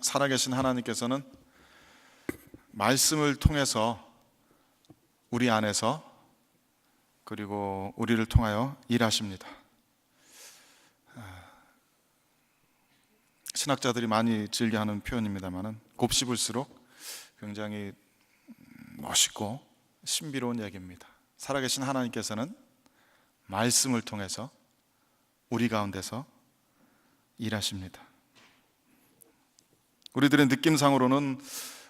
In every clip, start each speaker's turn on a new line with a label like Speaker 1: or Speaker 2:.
Speaker 1: 살아계신 하나님께서는 말씀을 통해서 우리 안에서 그리고 우리를 통하여 일하십니다. 신학자들이 많이 즐겨하는 표현입니다만 곱씹을수록 굉장히 멋있고 신비로운 얘기입니다. 살아계신 하나님께서는 말씀을 통해서 우리 가운데서 일하십니다. 우리들의 느낌상으로는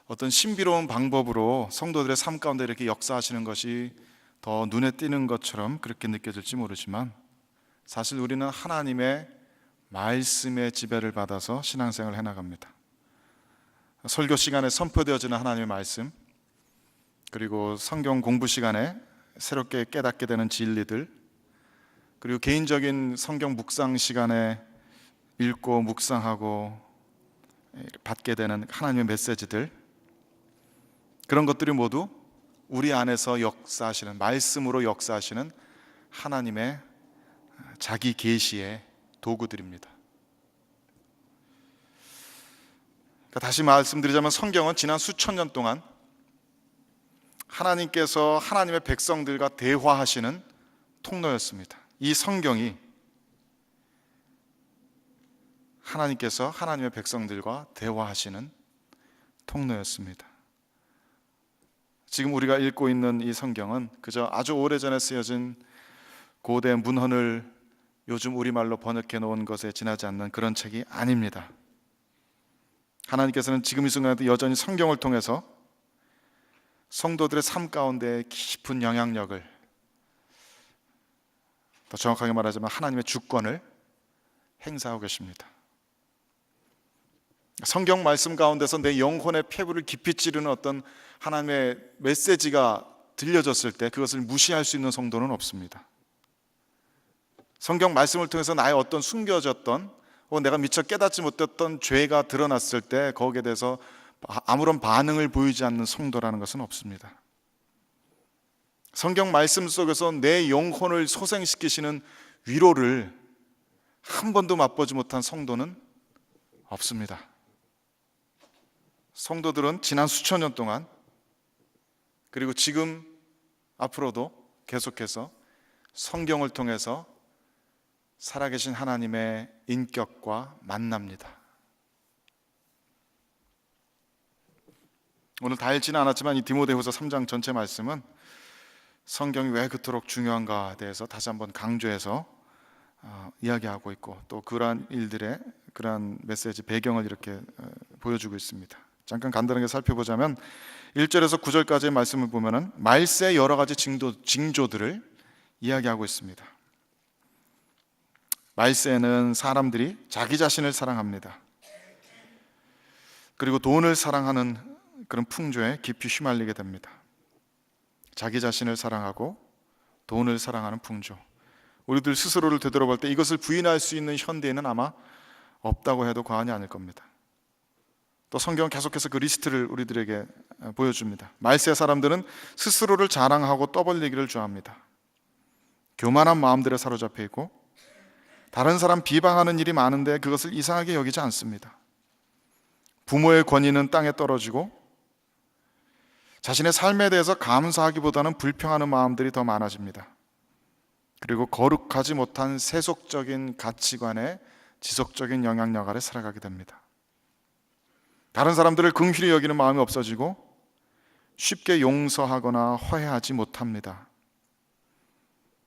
Speaker 1: 어떤 신비로운 방법으로 성도들의 삶 가운데 이렇게 역사하시는 것이 더 눈에 띄는 것처럼 그렇게 느껴질지 모르지만 사실 우리는 하나님의 말씀의 지배를 받아서 신앙생활을 해나갑니다. 설교 시간에 선포되어지는 하나님의 말씀, 그리고 성경 공부 시간에 새롭게 깨닫게 되는 진리들, 그리고 개인적인 성경 묵상 시간에 읽고 묵상하고 받게 되는 하나님의 메시지들, 그런 것들이 모두 우리 안에서 역사하시는, 말씀으로 역사하시는 하나님의 자기 계시의 도구들입니다. 그러니까 다시 말씀드리자면 성경은 지난 수천 년 동안 하나님께서 하나님의 백성들과 대화하시는 통로였습니다. 이 성경이 하나님께서 하나님의 백성들과 대화하시는 통로였습니다. 지금 우리가 읽고 있는 이 성경은 그저 아주 오래전에 쓰여진 고대 문헌을 요즘 우리말로 번역해 놓은 것에 지나지 않는 그런 책이 아닙니다. 하나님께서는 지금 이 순간에도 여전히 성경을 통해서 성도들의 삶 가운데 깊은 영향력을, 더 정확하게 말하자면 하나님의 주권을 행사하고 계십니다. 성경 말씀 가운데서 내 영혼의 폐부를 깊이 찌르는 어떤 하나님의 메시지가 들려졌을 때 그것을 무시할 수 있는 성도는 없습니다. 성경 말씀을 통해서 나의 어떤 숨겨졌던 혹은 내가 미처 깨닫지 못했던 죄가 드러났을 때 거기에 대해서 아무런 반응을 보이지 않는 성도라는 것은 없습니다. 성경 말씀 속에서 내 영혼을 소생시키시는 위로를 한 번도 맛보지 못한 성도는 없습니다. 성도들은 지난 수천 년 동안 그리고 지금 앞으로도 계속해서 성경을 통해서 살아계신 하나님의 인격과 만납니다. 오늘 다 읽지는 않았지만 이 디모데후서 3장 전체 말씀은 성경이 왜 그토록 중요한가에 대해서 다시 한번 강조해서 이야기하고 있고 또 그러한 일들의 그러한 메시지 배경을 이렇게 보여주고 있습니다. 잠깐 간단하게 살펴보자면 1절에서 9절까지의 말씀을 보면은 말세의 여러 가지 징조들을 이야기하고 있습니다. 말세에는 사람들이 자기 자신을 사랑합니다. 그리고 돈을 사랑하는 그런 풍조에 깊이 휘말리게 됩니다. 자기 자신을 사랑하고 돈을 사랑하는 풍조. 우리들 스스로를 되돌아볼 때 이것을 부인할 수 있는 현대에는 아마 없다고 해도 과언이 아닐 겁니다. 또 성경은 계속해서 그 리스트를 우리들에게 보여줍니다. 말세 사람들은 스스로를 자랑하고 떠벌리기를 좋아합니다. 교만한 마음들에 사로잡혀 있고 다른 사람 비방하는 일이 많은데 그것을 이상하게 여기지 않습니다. 부모의 권위는 땅에 떨어지고 자신의 삶에 대해서 감사하기보다는 불평하는 마음들이 더 많아집니다. 그리고 거룩하지 못한 세속적인 가치관의 지속적인 영향력 아래 살아가게 됩니다. 다른 사람들을 긍휼히 여기는 마음이 없어지고 쉽게 용서하거나 화해하지 못합니다.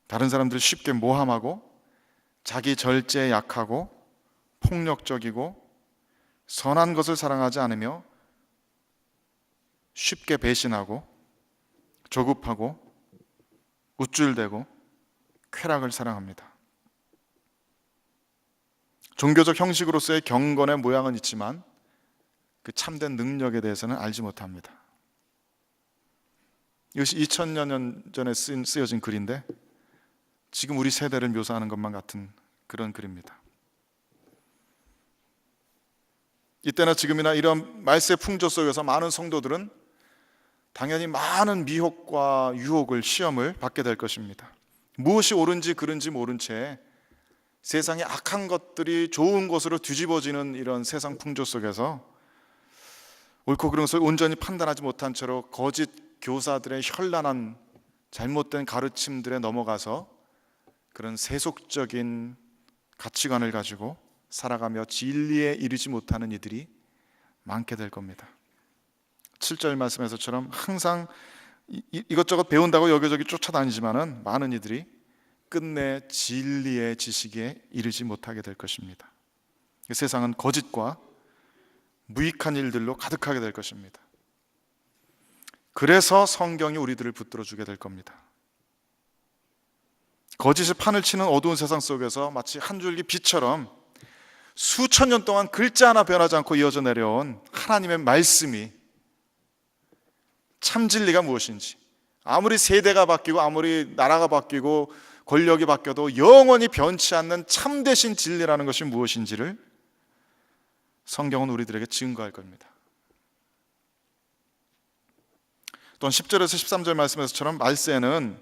Speaker 1: 다른 사람들을 쉽게 모함하고 자기 절제에 약하고 폭력적이고 선한 것을 사랑하지 않으며 쉽게 배신하고 조급하고 우쭐대고 쾌락을 사랑합니다. 종교적 형식으로서의 경건의 모양은 있지만 그 참된 능력에 대해서는 알지 못합니다. 이것이 2000년 전에 쓰여진 글인데 지금 우리 세대를 묘사하는 것만 같은 그런 글입니다. 이때나 지금이나 이런 말세 풍조 속에서 많은 성도들은 당연히 많은 미혹과 유혹을, 시험을 받게 될 것입니다. 무엇이 옳은지 그른지 모른 채 세상의 악한 것들이 좋은 것으로 뒤집어지는 이런 세상 풍조 속에서 옳고 그른 것을 온전히 판단하지 못한 채로 거짓 교사들의 현란한 잘못된 가르침들에 넘어가서 그런 세속적인 가치관을 가지고 살아가며 진리에 이르지 못하는 이들이 많게 될 겁니다. 7절 말씀에서처럼 항상 이것저것 배운다고 여기저기 쫓아다니지만은 많은 이들이 끝내 진리의 지식에 이르지 못하게 될 것입니다. 세상은 거짓과 무익한 일들로 가득하게 될 것입니다. 그래서 성경이 우리들을 붙들어 주게 될 겁니다. 거짓이 판을 치는 어두운 세상 속에서 마치 한 줄기 빛처럼 수천 년 동안 글자 하나 변하지 않고 이어져 내려온 하나님의 말씀이 참 진리가 무엇인지, 아무리 세대가 바뀌고 아무리 나라가 바뀌고 권력이 바뀌어도 영원히 변치 않는 참되신 진리라는 것이 무엇인지를 성경은 우리들에게 증거할 겁니다. 또한 10절에서 13절 말씀에서처럼 말세는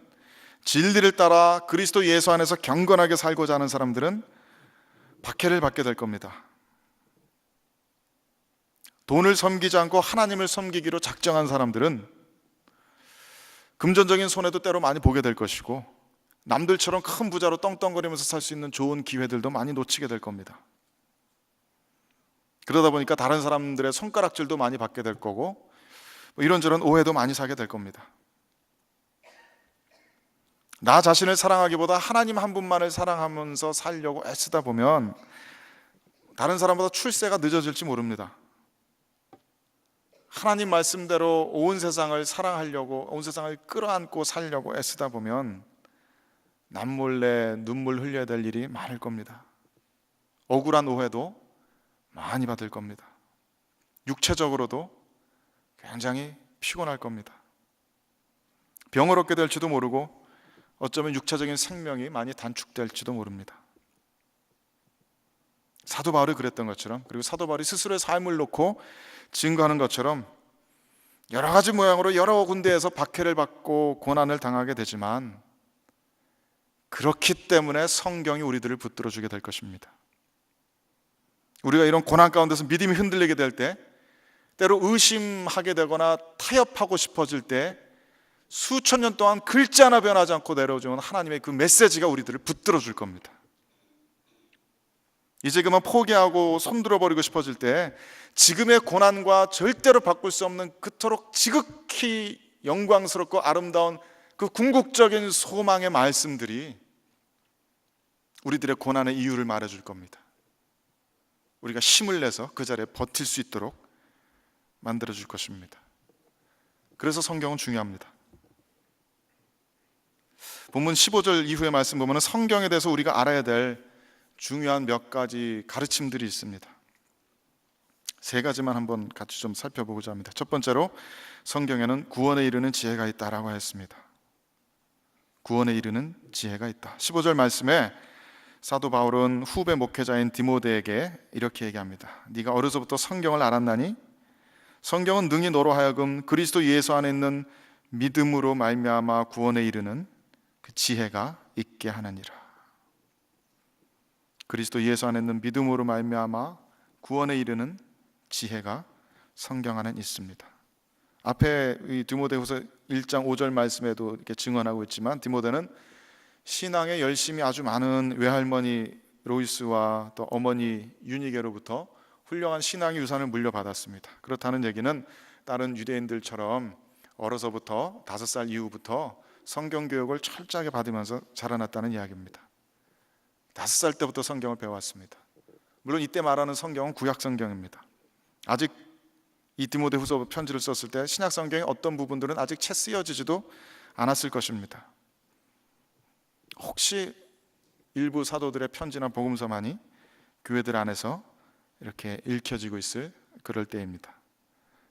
Speaker 1: 진리를 따라 그리스도 예수 안에서 경건하게 살고자 하는 사람들은 박해를 받게 될 겁니다. 돈을 섬기지 않고 하나님을 섬기기로 작정한 사람들은 금전적인 손해도 때로 많이 보게 될 것이고, 남들처럼 큰 부자로 떵떵거리면서 살 수 있는 좋은 기회들도 많이 놓치게 될 겁니다. 그러다 보니까 다른 사람들의 손가락질도 많이 받게 될 거고, 이런저런 오해도 많이 사게 될 겁니다. 나 자신을 사랑하기보다 하나님 한 분만을 사랑하면서 살려고 애쓰다 보면 다른 사람보다 출세가 늦어질지 모릅니다. 하나님 말씀대로 온 세상을 사랑하려고, 온 세상을 끌어안고 살려고 애쓰다 보면 남몰래 눈물 흘려야 될 일이 많을 겁니다. 억울한 오해도 많이 받을 겁니다. 육체적으로도 굉장히 피곤할 겁니다. 병을 얻게 될지도 모르고 어쩌면 육체적인 생명이 많이 단축될지도 모릅니다. 사도 바울이 그랬던 것처럼, 그리고 사도 바울이 스스로의 삶을 놓고 증거하는 것처럼 여러 가지 모양으로 여러 군데에서 박해를 받고 고난을 당하게 되지만, 그렇기 때문에 성경이 우리들을 붙들어 주게 될 것입니다. 우리가 이런 고난 가운데서 믿음이 흔들리게 될 때, 때로 의심하게 되거나 타협하고 싶어질 때, 수천 년 동안 글자 하나 변하지 않고 내려오는 하나님의 그 메시지가 우리들을 붙들어 줄 겁니다. 이제 그만 포기하고 손들어 버리고 싶어질 때, 지금의 고난과 절대로 바꿀 수 없는 그토록 지극히 영광스럽고 아름다운 그 궁극적인 소망의 말씀들이 우리들의 고난의 이유를 말해줄 겁니다. 우리가 힘을 내서 그 자리에 버틸 수 있도록 만들어줄 것입니다. 그래서 성경은 중요합니다. 본문 15절 이후의 말씀 보면 성경에 대해서 우리가 알아야 될 중요한 몇 가지 가르침들이 있습니다. 세 가지만 한번 같이 좀 살펴보고자 합니다. 첫 번째로, 성경에는 구원에 이르는 지혜가 있다라고 했습니다. 구원에 이르는 지혜가 있다. 15절 말씀에 사도 바울은 후배 목회자인 디모데에게 이렇게 얘기합니다. 네가 어려서부터 성경을 알았나니 성경은 능히 너로 하여금 그리스도 예수 안에 있는 믿음으로 말미암아 구원에 이르는 그 지혜가 있게 하느니라. 그리스도 예수 안에 있는 믿음으로 말미암아 구원에 이르는 지혜가 성경 안에 있습니다. 앞에 이 디모데후서 1장 5절 말씀에도 이렇게 증언하고 있지만, 디모데는 신앙에 열심이 아주 많은 외할머니 로이스와 또 어머니 유니게로부터 훌륭한 신앙의 유산을 물려받았습니다. 그렇다는 얘기는 다른 유대인들처럼 어려서부터 5살 이후부터 성경 교육을 철저하게 받으면서 자라났다는 이야기입니다. 5살 때부터 성경을 배워왔습니다. 물론 이때 말하는 성경은 구약 성경입니다. 아직 이 디모데후서 편지를 썼을 때 신약 성경의 어떤 부분들은 아직 채 쓰여지지도 않았을 것입니다. 혹시 일부 사도들의 편지나 복음서만이 교회들 안에서 이렇게 읽혀지고 있을 그럴 때입니다.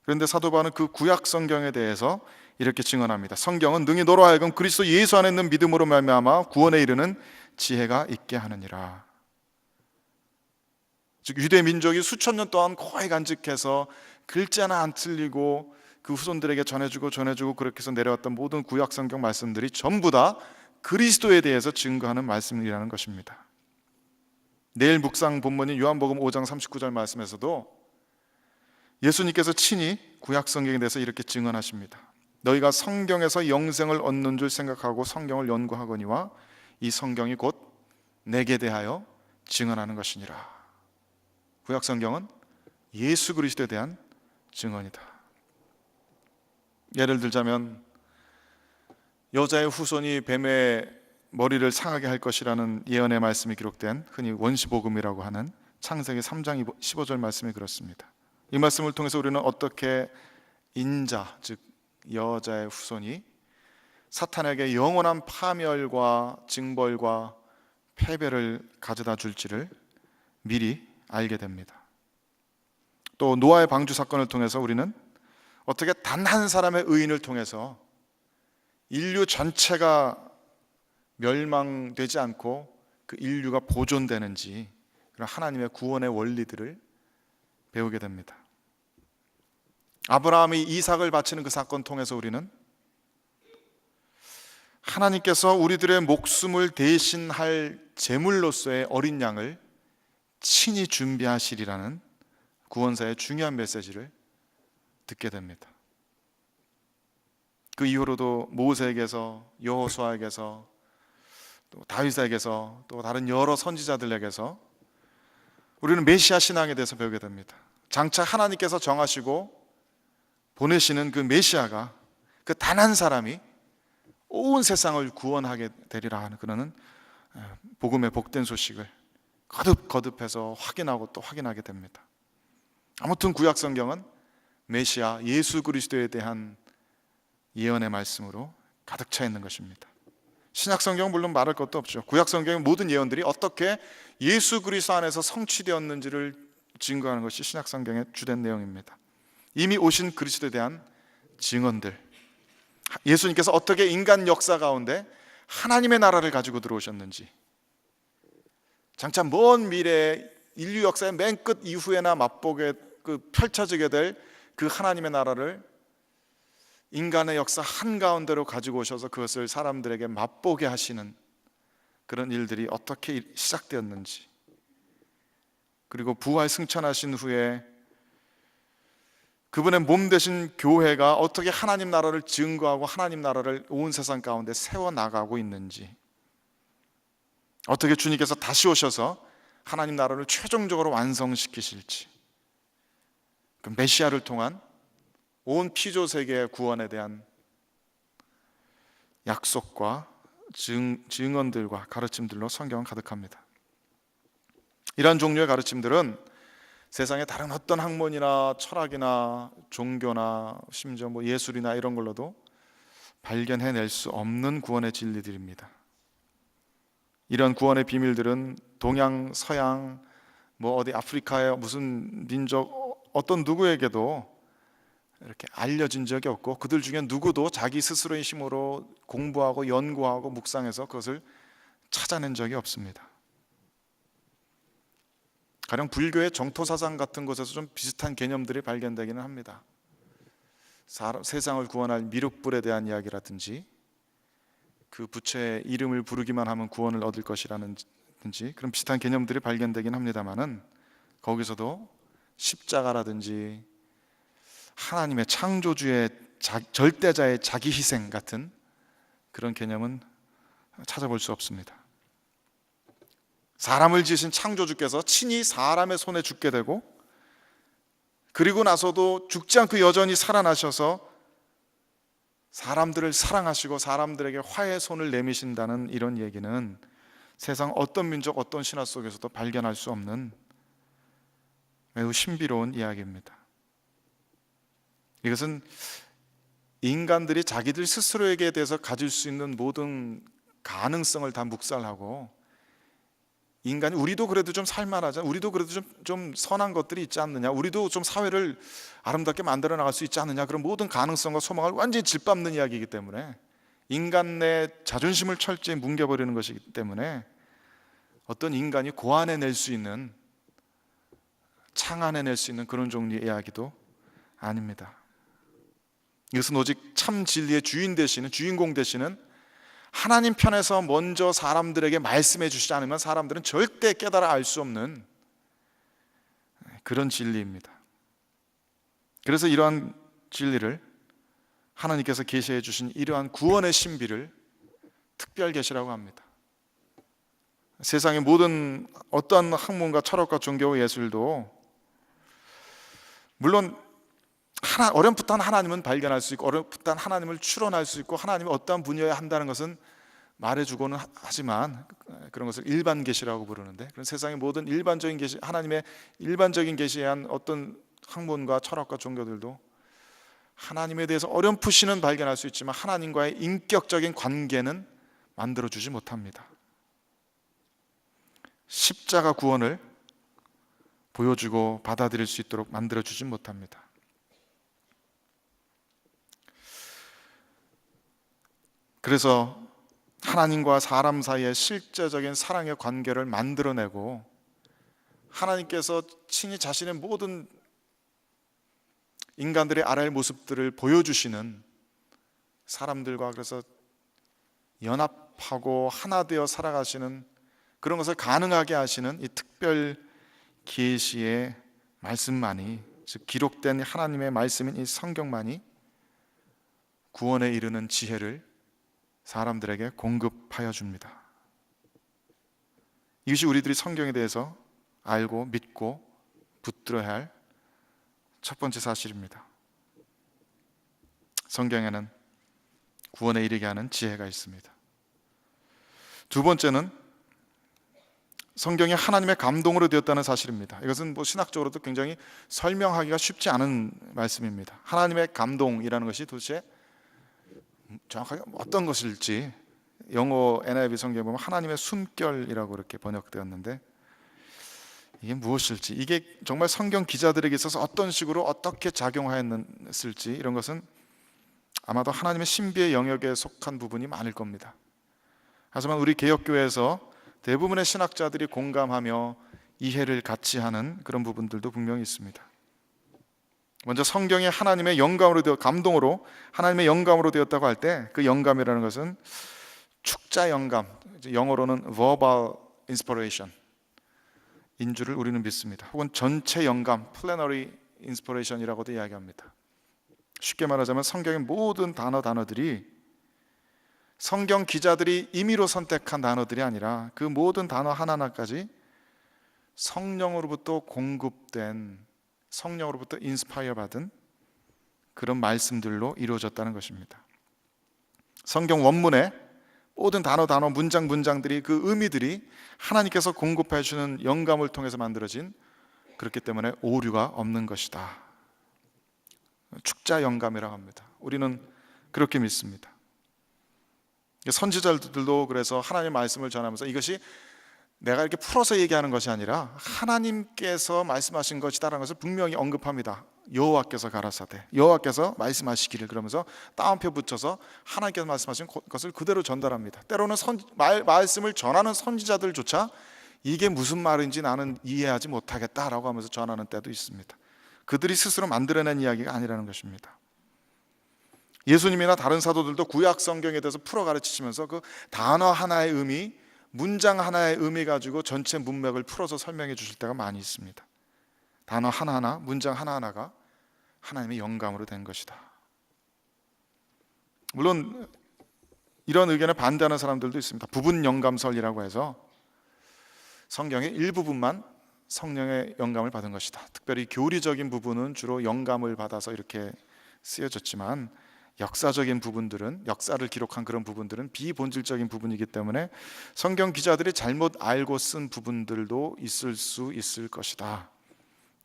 Speaker 1: 그런데 사도 바울은 그 구약 성경에 대해서 이렇게 증언합니다. 성경은 능히 너로 하여금 그리스도 예수 안에 있는 믿음으로 말미암아 구원에 이르는 지혜가 있게 하느니라. 즉 유대 민족이 수천 년 동안 거의 간직해서 글자나 안 틀리고 그 후손들에게 전해주고 그렇게 해서 내려왔던 모든 구약 성경 말씀들이 전부 다 그리스도에 대해서 증거하는 말씀이라는 것입니다. 내일 묵상 본문인 요한복음 5장 39절 말씀에서도 예수님께서 친히 구약 성경에 대해서 이렇게 증언하십니다. 너희가 성경에서 영생을 얻는 줄 생각하고 성경을 연구하거니와 이 성경이 곧 내게 대하여 증언하는 것이니라. 구약 성경은 예수 그리스도에 대한 증언이다. 예를 들자면 여자의 후손이 뱀의 머리를 상하게 할 것이라는 예언의 말씀이 기록된 흔히 원시복음이라고 하는 창세기 3장 15절 말씀이 그렇습니다. 이 말씀을 통해서 우리는 어떻게 인자, 즉 여자의 후손이 사탄에게 영원한 파멸과 징벌과 패배를 가져다 줄지를 미리 알게 됩니다. 또 노아의 방주 사건을 통해서 우리는 어떻게 단 한 사람의 의인을 통해서 인류 전체가 멸망되지 않고 그 인류가 보존되는지 그런 하나님의 구원의 원리들을 배우게 됩니다. 아브라함이 이삭을 바치는 그 사건 통해서 우리는 하나님께서 우리들의 목숨을 대신할 제물로서의 어린 양을 친히 준비하시리라는 구원사의 중요한 메시지를 듣게 됩니다. 그 이후로도 모세에게서, 여호수아에게서, 또 다윗에게서, 또 다른 여러 선지자들에게서 우리는 메시아 신앙에 대해서 배우게 됩니다. 장차 하나님께서 정하시고 보내시는 그 메시아가 그 단 한 사람이 온 세상을 구원하게 되리라 하는 그런 복음의 복된 소식을 거듭해서 확인하고 또 확인하게 됩니다. 아무튼 구약 성경은 메시아 예수 그리스도에 대한 예언의 말씀으로 가득 차 있는 것입니다. 신약 성경은 물론 말할 것도 없죠. 구약 성경의 모든 예언들이 어떻게 예수 그리스도 안에서 성취되었는지를 증거하는 것이 신약 성경의 주된 내용입니다. 이미 오신 그리스도에 대한 증언들, 예수님께서 어떻게 인간 역사 가운데 하나님의 나라를 가지고 들어오셨는지, 장차 먼 미래에 인류 역사의 맨 끝 이후에나 맛보게 펼쳐지게 될 그 하나님의 나라를 인간의 역사 한가운데로 가지고 오셔서 그것을 사람들에게 맛보게 하시는 그런 일들이 어떻게 시작되었는지, 그리고 부활 승천하신 후에 그분의 몸 되신 교회가 어떻게 하나님 나라를 증거하고 하나님 나라를 온 세상 가운데 세워나가고 있는지, 어떻게 주님께서 다시 오셔서 하나님 나라를 최종적으로 완성시키실지, 그 메시아를 통한 온 피조 세계의 구원에 대한 약속과 증언들과 가르침들로 성경은 가득합니다. 이러한 종류의 가르침들은 세상의 다른 어떤 학문이나 철학이나 종교나 심지어 예술이나 이런 걸로도 발견해낼 수 없는 구원의 진리들입니다. 이런 구원의 비밀들은 동양, 서양, 어디 아프리카의 무슨 민족 어떤 누구에게도 이렇게 알려진 적이 없고, 그들 중에 누구도 자기 스스로의 힘으로 공부하고 연구하고 묵상해서 그것을 찾아낸 적이 없습니다. 가령 불교의 정토사상 같은 곳에서 좀 비슷한 개념들이 발견되기는 합니다. 세상을 구원할 미륵불에 대한 이야기라든지, 그 부처의 이름을 부르기만 하면 구원을 얻을 것이라든지 그런 비슷한 개념들이 발견되긴 합니다만은, 거기서도 십자가라든지 하나님의 창조주의 절대자의 자기 희생 같은 그런 개념은 찾아볼 수 없습니다. 사람을 지으신 창조주께서 친히 사람의 손에 죽게 되고, 그리고 나서도 죽지 않고 여전히 살아나셔서 사람들을 사랑하시고 사람들에게 화해의 손을 내미신다는 이런 얘기는 세상 어떤 민족, 어떤 신화 속에서도 발견할 수 없는 매우 신비로운 이야기입니다. 이것은 인간들이 자기들 스스로에게 대해서 가질 수 있는 모든 가능성을 다 묵살하고, 인간이 우리도 그래도 좀 살만하자, 우리도 그래도 좀 선한 것들이 있지 않느냐, 우리도 좀 사회를 아름답게 만들어 나갈 수 있지 않느냐, 그런 모든 가능성과 소망을 완전히 짓밟는 이야기이기 때문에, 인간 내 자존심을 철저히 뭉개버리는 것이기 때문에 어떤 인간이 고안해낼 수 있는, 창안해낼 수 있는 그런 종류의 이야기도 아닙니다. 이것은 오직 참 진리의 주인공 되시는 하나님 편에서 먼저 사람들에게 말씀해 주시지 않으면 사람들은 절대 깨달아 알 수 없는 그런 진리입니다. 그래서 이러한 진리를 하나님께서 계시해 주신 이러한 구원의 신비를 특별 계시라고 합니다. 세상의 모든 어떠한 학문과 철학과 종교 예술도 물론 어렴풋한 하나님은 발견할 수 있고 어렴풋한 하나님을 추론할 수 있고 하나님이 어떠한 분야에 한다는 것은 말해주고는 하지만 그런 것을 일반 계시라고 부르는데, 그런 세상의 모든 일반적인 계시, 하나님의 일반적인 계시에 한 어떤 학문과 철학과 종교들도 하나님에 대해서 어렴풋이는 발견할 수 있지만 하나님과의 인격적인 관계는 만들어주지 못합니다. 십자가 구원을 보여주고 받아들일 수 있도록 만들어주지 못합니다. 그래서 하나님과 사람 사이의 실제적인 사랑의 관계를 만들어내고 하나님께서 친히 자신의 모든 인간들의 알아야 모습들을 보여주시는 사람들과 그래서 연합하고 하나 되어 살아가시는 그런 것을 가능하게 하시는 이 특별 계시의 말씀만이, 즉 기록된 하나님의 말씀인 이 성경만이 구원에 이르는 지혜를 사람들에게 공급하여 줍니다. 이것이 우리들이 성경에 대해서 알고 믿고 붙들어야 할 첫 번째 사실입니다. 성경에는 구원에 이르게 하는 지혜가 있습니다. 두 번째는 성경이 하나님의 감동으로 되었다는 사실입니다. 이것은 신학적으로도 굉장히 설명하기가 쉽지 않은 말씀입니다. 하나님의 감동이라는 것이 도대체 정확하게 어떤 것일지, 영어 NIV 성경에 보면 하나님의 숨결이라고 이렇게 번역되었는데 이게 무엇일지, 이게 정말 성경 기자들에게 있어서 어떤 식으로 어떻게 작용하였을지, 이런 것은 아마도 하나님의 신비의 영역에 속한 부분이 많을 겁니다. 하지만 우리 개혁교회에서 대부분의 신학자들이 공감하며 이해를 같이 하는 그런 부분들도 분명히 있습니다. 먼저 성경이 하나님의 영감으로 감동으로 하나님의 영감으로 되었다고 할 때 그 영감이라는 것은 축자 영감, 영어로는 verbal inspiration 인 줄을 우리는 믿습니다. 혹은 전체 영감, plenary inspiration이라고도 이야기합니다. 쉽게 말하자면 성경의 모든 단어들이 성경 기자들이 임의로 선택한 단어들이 아니라 그 모든 단어 하나하나까지 성령으로부터 공급된, 성령으로부터 인스파이어 받은 그런 말씀들로 이루어졌다는 것입니다. 성경 원문에 모든 단어, 문장들이 그 의미들이 하나님께서 공급해 주는 영감을 통해서 만들어진, 그렇기 때문에 오류가 없는 것이다. 축자 영감이라고 합니다. 우리는 그렇게 믿습니다. 선지자들도 그래서 하나님의 말씀을 전하면서 이것이 내가 이렇게 풀어서 얘기하는 것이 아니라 하나님께서 말씀하신 것이다라는 것을 분명히 언급합니다. 여호와께서 가라사대, 여호와께서 말씀하시기를, 그러면서 따옴표 붙여서 하나님께서 말씀하신 것을 그대로 전달합니다. 때로는 말씀을 전하는 선지자들조차 이게 무슨 말인지 나는 이해하지 못하겠다라고 하면서 전하는 때도 있습니다. 그들이 스스로 만들어낸 이야기가 아니라는 것입니다. 예수님이나 다른 사도들도 구약 성경에 대해서 풀어 가르치시면서 그 단어 하나의 의미, 문장 하나의 의미 가지고 전체 문맥을 풀어서 설명해 주실 때가 많이 있습니다. 단어 하나하나, 문장 하나하나가 하나님의 영감으로 된 것이다. 물론 이런 의견에 반대하는 사람들도 있습니다. 부분 영감설이라고 해서 성경의 일부분만 성령의 영감을 받은 것이다. 특별히 교리적인 부분은 주로 영감을 받아서 이렇게 쓰여졌지만 역사적인 부분들은, 역사를 기록한 그런 부분들은 비본질적인 부분이기 때문에 성경 기자들이 잘못 알고 쓴 부분들도 있을 수 있을 것이다.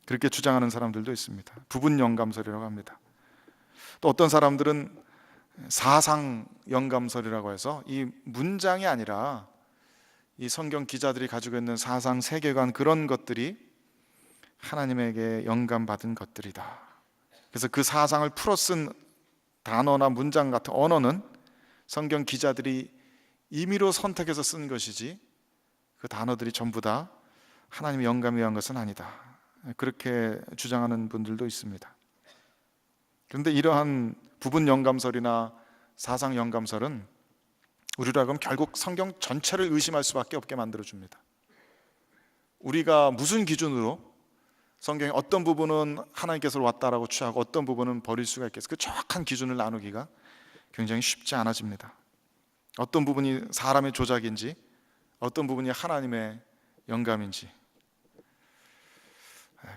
Speaker 1: 그렇게 주장하는 사람들도 있습니다. 부분 영감설이라고 합니다. 또 어떤 사람들은 사상 영감설이라고 해서 이 문장이 아니라 이 성경 기자들이 가지고 있는 사상, 세계관, 그런 것들이 하나님에게 영감받은 것들이다. 그래서 그 사상을 풀어 쓴 단어나 문장 같은 언어는 성경 기자들이 임의로 선택해서 쓴 것이지 그 단어들이 전부 다 하나님의 영감에 의한 것은 아니다. 그렇게 주장하는 분들도 있습니다. 그런데 이러한 부분 영감설이나 사상 영감설은 우리로 하여금 결국 성경 전체를 의심할 수밖에 없게 만들어줍니다. 우리가 무슨 기준으로 성경의 어떤 부분은 하나님께서 왔다라고 취하고 어떤 부분은 버릴 수가 있겠어요? 그 정확한 기준을 나누기가 굉장히 쉽지 않아집니다. 어떤 부분이 사람의 조작인지, 어떤 부분이 하나님의 영감인지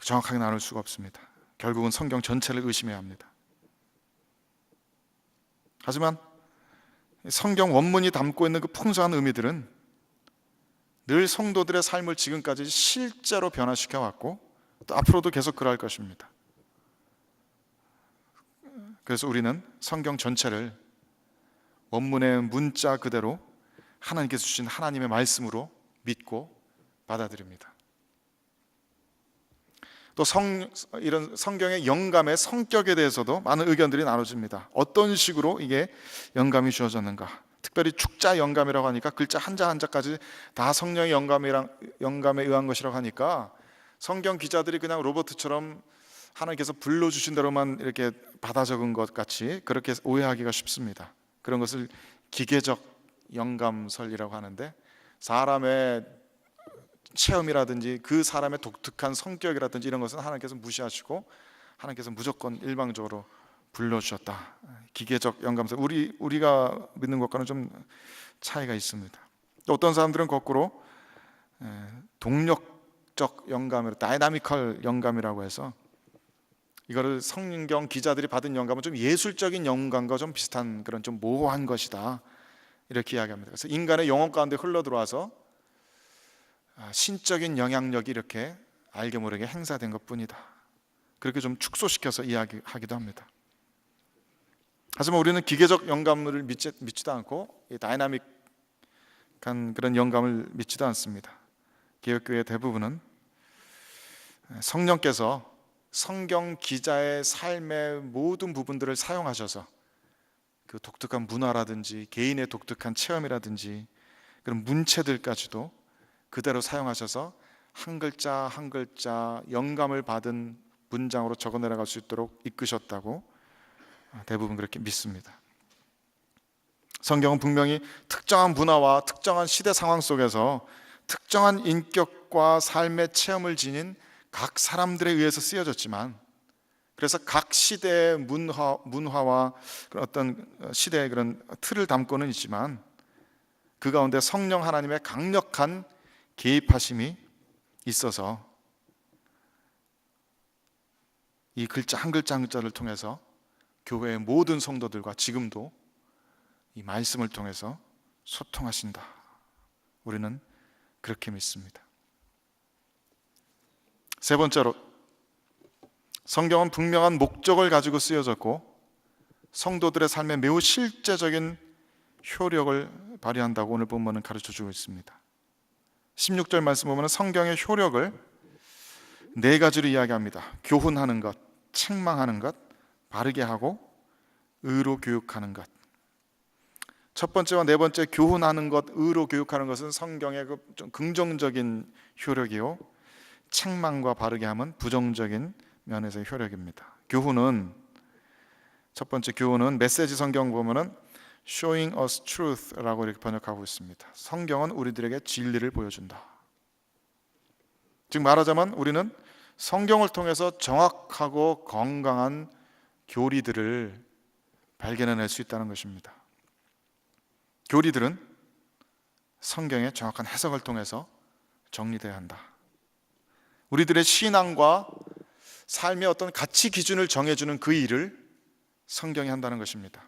Speaker 1: 정확하게 나눌 수가 없습니다. 결국은 성경 전체를 의심해야 합니다. 하지만 성경 원문이 담고 있는 그 풍성한 의미들은 늘 성도들의 삶을 지금까지 실제로 변화시켜 왔고 또 앞으로도 계속 그럴 것입니다. 그래서 우리는 성경 전체를 원문의 문자 그대로 하나님께서 주신 하나님의 말씀으로 믿고 받아들입니다. 또 이런 성경의 영감의 성격에 대해서도 많은 의견들이 나눠집니다. 어떤 식으로 이게 영감이 주어졌는가? 특별히 축자 영감이라고 하니까 글자 한자 한자까지 다 성령의 영감에 의한 것이라고 하니까 성경 기자들이 그냥 로버트처럼 하나님께서 불러주신 대로만 이렇게 받아 적은 것 같이 그렇게 오해하기가 쉽습니다. 그런 것을 기계적 영감설이라고 하는데, 사람의 체험이라든지 그 사람의 독특한 성격이라든지 이런 것은 하나님께서 무시하시고 하나님께서 무조건 일방적으로 불러주셨다. 기계적 영감설, 우리가 믿는 것과는 좀 차이가 있습니다. 또 어떤 사람들은 거꾸로 동력적 영감으로, 다이나미컬 영감이라고 해서 이거를 성경 기자들이 받은 영감은 좀 예술적인 영감과 좀 비슷한 그런 좀 모호한 것이다, 이렇게 이야기합니다. 그래서 인간의 영혼 가운데 흘러 들어와서 신적인 영향력이 이렇게 알게 모르게 행사된 것뿐이다, 그렇게 좀 축소시켜서 이야기하기도 합니다. 하지만 우리는 기계적 영감을 믿지도 않고 다이나믹한 그런 영감을 믿지도 않습니다. 개혁교회 대부분은 성령께서 성경 기자의 삶의 모든 부분들을 사용하셔서 그 독특한 문화라든지 개인의 독특한 체험이라든지 그런 문체들까지도 그대로 사용하셔서 한 글자 한 글자 영감을 받은 문장으로 적어 내려갈 수 있도록 이끄셨다고 대부분 그렇게 믿습니다. 성경은 분명히 특정한 문화와 특정한 시대 상황 속에서 특정한 인격과 삶의 체험을 지닌 각 사람들에 의해서 쓰여졌지만, 그래서 각 시대의 문화와 그런 어떤 시대의 그런 틀을 담고는 있지만 그 가운데 성령 하나님의 강력한 개입하심이 있어서 이 글자 한 글자 한 글자를 통해서 교회의 모든 성도들과 지금도 이 말씀을 통해서 소통하신다. 우리는 그렇게 믿습니다. 세 번째로, 성경은 분명한 목적을 가지고 쓰여졌고 성도들의 삶에 매우 실제적인 효력을 발휘한다고 오늘 본문은 가르쳐주고 있습니다. 16절 말씀 보면 성경의 효력을 네 가지로 이야기합니다. 교훈하는 것, 책망하는 것, 바르게 하고 의로 교육하는 것. 첫 번째와 네 번째 교훈하는 것, 의로 교육하는 것은 성경의 그 좀 긍정적인 효력이요, 책망과 바르게 함은 부정적인 면에서의 효력입니다. 교훈은, 첫 번째 교훈은 메시지 성경 보면은 Showing us truth라고 이렇게 번역하고 있습니다. 성경은 우리들에게 진리를 보여준다. 즉 말하자면 우리는 성경을 통해서 정확하고 건강한 교리들을 발견해낼 수 있다는 것입니다. 교리들은 성경의 정확한 해석을 통해서 정리돼야 한다. 우리들의 신앙과 삶의 어떤 가치 기준을 정해주는 그 일을 성경이 한다는 것입니다.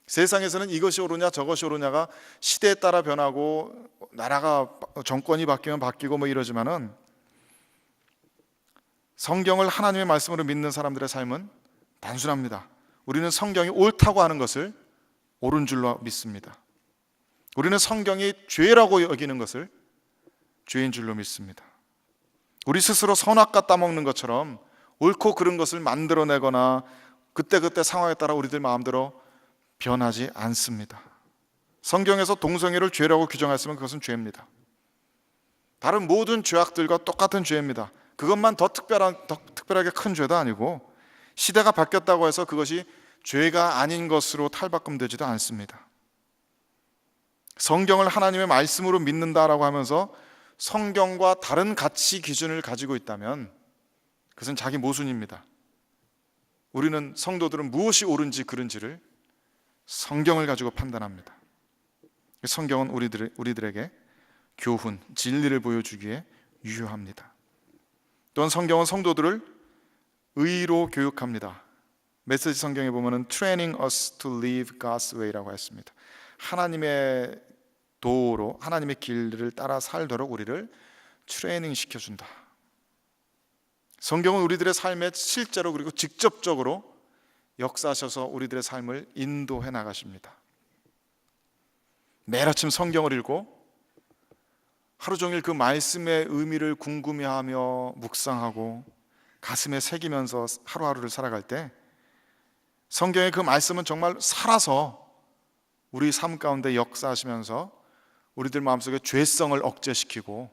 Speaker 1: 세상에서는 이것이 옳으냐 저것이 옳으냐가 시대에 따라 변하고 나라가 정권이 바뀌면 바뀌고 뭐 이러지만은 성경을 하나님의 말씀으로 믿는 사람들의 삶은 단순합니다. 우리는 성경이 옳다고 하는 것을 옳은 줄로 믿습니다. 우리는 성경이 죄라고 여기는 것을 죄인 줄로 믿습니다. 우리 스스로 선악과 따먹는 것처럼 옳고 그른 것을 만들어내거나 그때그때 상황에 따라 우리들 마음대로 변하지 않습니다. 성경에서 동성애를 죄라고 규정했으면 그것은 죄입니다. 다른 모든 죄악들과 똑같은 죄입니다. 그것만 더 특별하게 큰 죄도 아니고 시대가 바뀌었다고 해서 그것이 죄가 아닌 것으로 탈바꿈되지도 않습니다. 성경을 하나님의 말씀으로 믿는다라고 하면서 성경과 다른 가치 기준을 가지고 있다면 그것은 자기 모순입니다. 우리는 성도들은 무엇이 옳은지 그른지를 성경을 가지고 판단합니다. 성경은 우리들에게 교훈, 진리를 보여주기에 유효합니다. 또한 성경은 성도들을 의로 교육합니다. 메시지 성경에 보면은 training us to live God's way라고 했습니다. 하나님의 도로, 하나님의 길을 따라 살도록 우리를 트레이닝 시켜준다. 성경은 우리들의 삶에 실제로 그리고 직접적으로 역사하셔서 우리들의 삶을 인도해 나가십니다. 매일 아침 성경을 읽고 하루 종일 그 말씀의 의미를 궁금해하며 묵상하고 가슴에 새기면서 하루하루를 살아갈 때 성경의 그 말씀은 정말 살아서 우리 삶 가운데 역사하시면서 우리들 마음속에 죄성을 억제시키고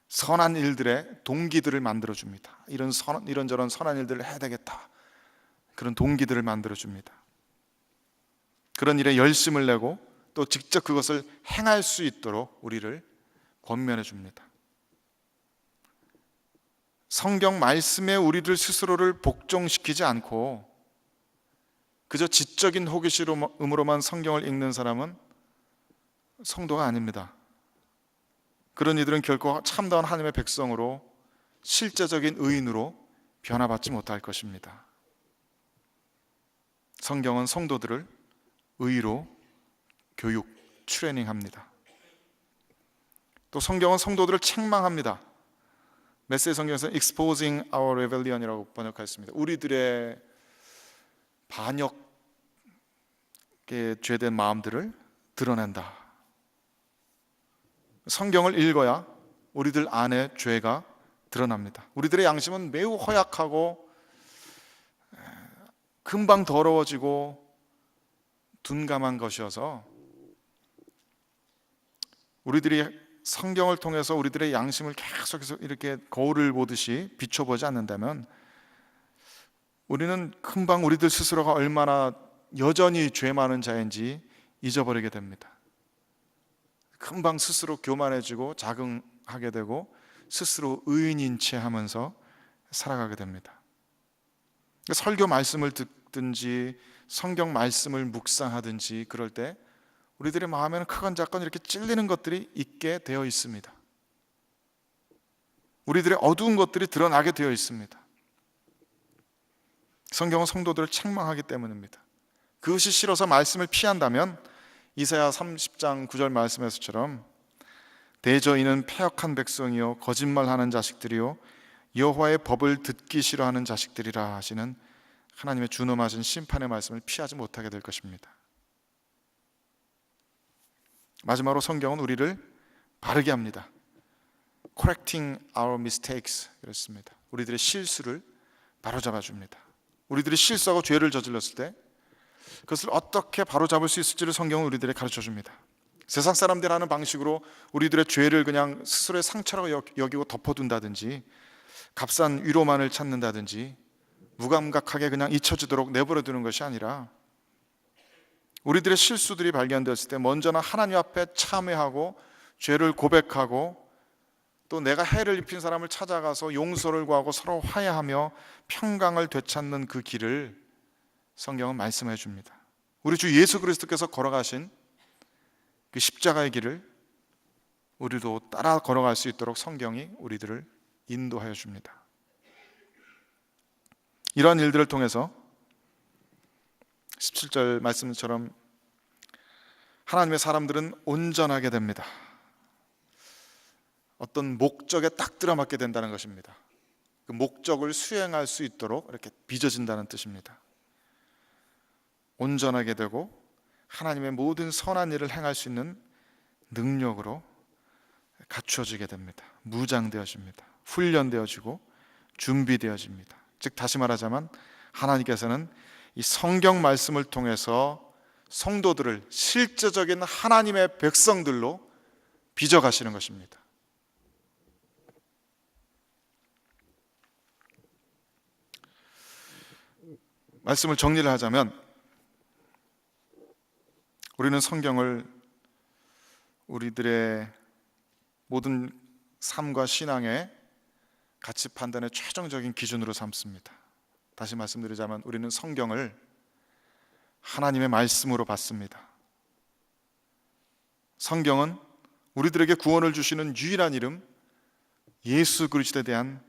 Speaker 1: 선한 일들의 동기들을 만들어줍니다. 이런저런 선한 일들을 해야 되겠다, 그런 동기들을 만들어줍니다. 그런 일에 열심을 내고 또 직접 그것을 행할 수 있도록 우리를 권면해 줍니다. 성경 말씀에 우리들 스스로를 복종시키지 않고 그저 지적인 호기심으로만 성경을 읽는 사람은 성도가 아닙니다. 그런 이들은 결코 참다운 하나님의 백성으로 실제적인 의인으로 변화받지 못할 것입니다. 성경은 성도들을 의로 교육, 트레이닝합니다. 또 성경은 성도들을 책망합니다. 메시지 성경에서 exposing our rebellion이라고 번역하였습니다. 우리들의 반역에 죄된 마음들을 드러낸다. 성경을 읽어야 우리들 안에 죄가 드러납니다. 우리들의 양심은 매우 허약하고 금방 더러워지고 둔감한 것이어서 우리들이 성경을 통해서 우리들의 양심을 계속해서 이렇게 거울을 보듯이 비춰보지 않는다면 우리는 금방 우리들 스스로가 얼마나 여전히 죄 많은 자인지 잊어버리게 됩니다. 금방 스스로 교만해지고 자긍하게 되고 스스로 의인인 채 하면서 살아가게 됩니다. 설교 말씀을 듣든지 성경 말씀을 묵상하든지 그럴 때 우리들의 마음에는 크건 작건 이렇게 찔리는 것들이 있게 되어 있습니다. 우리들의 어두운 것들이 드러나게 되어 있습니다. 성경은 성도들을 책망하기 때문입니다. 그것이 싫어서 말씀을 피한다면 이사야 30장 9절 말씀에서처럼 대저 이는 패역한 백성이요 거짓말하는 자식들이요 여호와의 법을 듣기 싫어하는 자식들이라 하시는 하나님의 준엄하신 심판의 말씀을 피하지 못하게 될 것입니다. 마지막으로 성경은 우리를 바르게 합니다. Correcting our mistakes 그렇습니다. 우리들의 실수를 바로잡아 줍니다. 우리들이 실수하고 죄를 저질렀을 때 그것을 어떻게 바로잡을 수 있을지를 성경은 우리들에게 가르쳐 줍니다. 세상 사람들이 하는 방식으로 우리들의 죄를 그냥 스스로의 상처라고 여기고 덮어둔다든지 값싼 위로만을 찾는다든지 무감각하게 그냥 잊혀지도록 내버려 두는 것이 아니라 우리들의 실수들이 발견되었을 때 먼저는 하나님 앞에 참회하고 죄를 고백하고 또 내가 해를 입힌 사람을 찾아가서 용서를 구하고 서로 화해하며 평강을 되찾는 그 길을 성경은 말씀해 줍니다. 우리 주 예수 그리스도께서 걸어가신 그 십자가의 길을 우리도 따라 걸어갈 수 있도록 성경이 우리들을 인도하여 줍니다. 이러한 일들을 통해서 17절 말씀처럼 하나님의 사람들은 온전하게 됩니다. 어떤 목적에 딱 들어맞게 된다는 것입니다. 그 목적을 수행할 수 있도록 이렇게 빚어진다는 뜻입니다. 온전하게 되고 하나님의 모든 선한 일을 행할 수 있는 능력으로 갖추어지게 됩니다. 무장되어집니다. 훈련되어지고 준비되어집니다. 즉 다시 말하자면 하나님께서는 이 성경 말씀을 통해서 성도들을 실제적인 하나님의 백성들로 빚어가시는 것입니다. 말씀을 정리를 하자면 우리는 성경을 우리들의 모든 삶과 신앙의 가치 판단의 최종적인 기준으로 삼습니다. 다시 말씀드리자면 우리는 성경을 하나님의 말씀으로 받습니다. 성경은 우리들에게 구원을 주시는 유일한 이름 예수 그리스도에 대한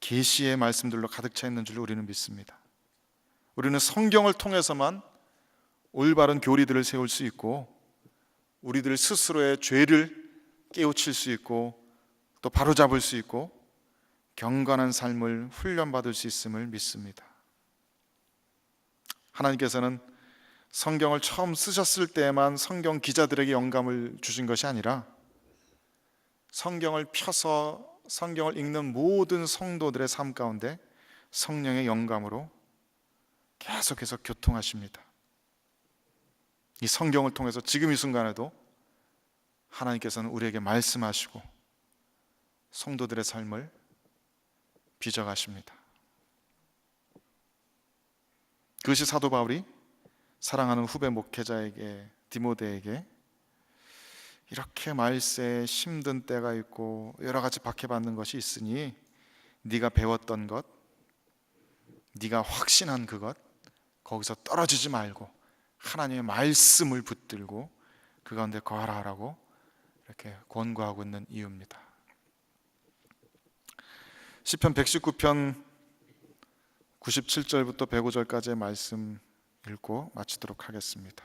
Speaker 1: 계시의 말씀들로 가득 차 있는 줄 우리는 믿습니다. 우리는 성경을 통해서만 올바른 교리들을 세울 수 있고 우리들 스스로의 죄를 깨우칠 수 있고 또 바로잡을 수 있고 경건한 삶을 훈련받을 수 있음을 믿습니다. 하나님께서는 성경을 처음 쓰셨을 때에만 성경 기자들에게 영감을 주신 것이 아니라 성경을 펴서 성경을 읽는 모든 성도들의 삶 가운데 성령의 영감으로 계속해서 교통하십니다. 이 성경을 통해서 지금 이 순간에도 하나님께서는 우리에게 말씀하시고 성도들의 삶을 빚어가십니다. 그것이 사도 바울이 사랑하는 후배 목회자에게 디모데에게 이렇게 말세에 힘든 때가 있고 여러 가지 박해받는 것이 있으니 네가 배웠던 것, 네가 확신한 그것 거기서 떨어지지 말고 하나님의 말씀을 붙들고 그 가운데 거하라고 이렇게 권고하고 있는 이유입니다. 시편 119편 97절부터 105절까지의 말씀 읽고 마치도록 하겠습니다.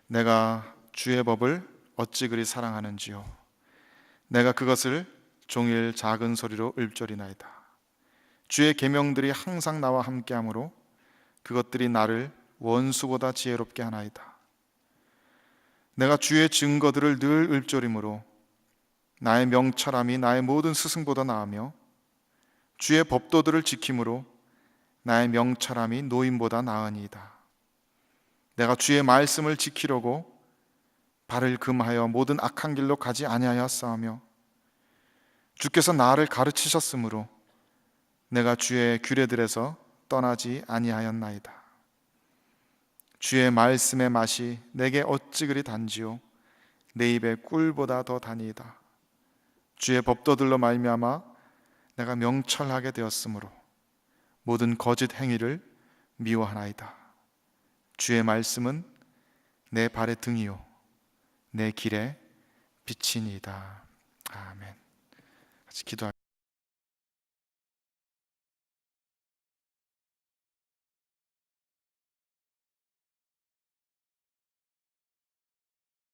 Speaker 1: 내가 주의 법을 어찌 그리 사랑하는지요. 내가 그것을 종일 작은 소리로 읊조리나이다. 주의 계명들이 항상 나와 함께하므로 그것들이 나를 원수보다 지혜롭게 하나이다. 내가 주의 증거들을 늘 읊조림으로 나의 명철함이 나의 모든 스승보다 나으며 주의 법도들을 지킴으로 나의 명철함이 노인보다 나으니이다. 내가 주의 말씀을 지키려고 발을 금하여 모든 악한 길로 가지 아니하였사오며 주께서 나를 가르치셨으므로 내가 주의 규례들에서 떠나지 아니하였나이다. 주의 말씀의 맛이 내게 어찌 그리 단지요 내 입에 꿀보다 더 다니이다. 주의 법도들로 말미암아 내가 명철하게 되었으므로 모든 거짓 행위를 미워하나이다. 주의 말씀은 내 발의 등이요 내 길의 빛이니이다. 아멘. 같이 기도합니다.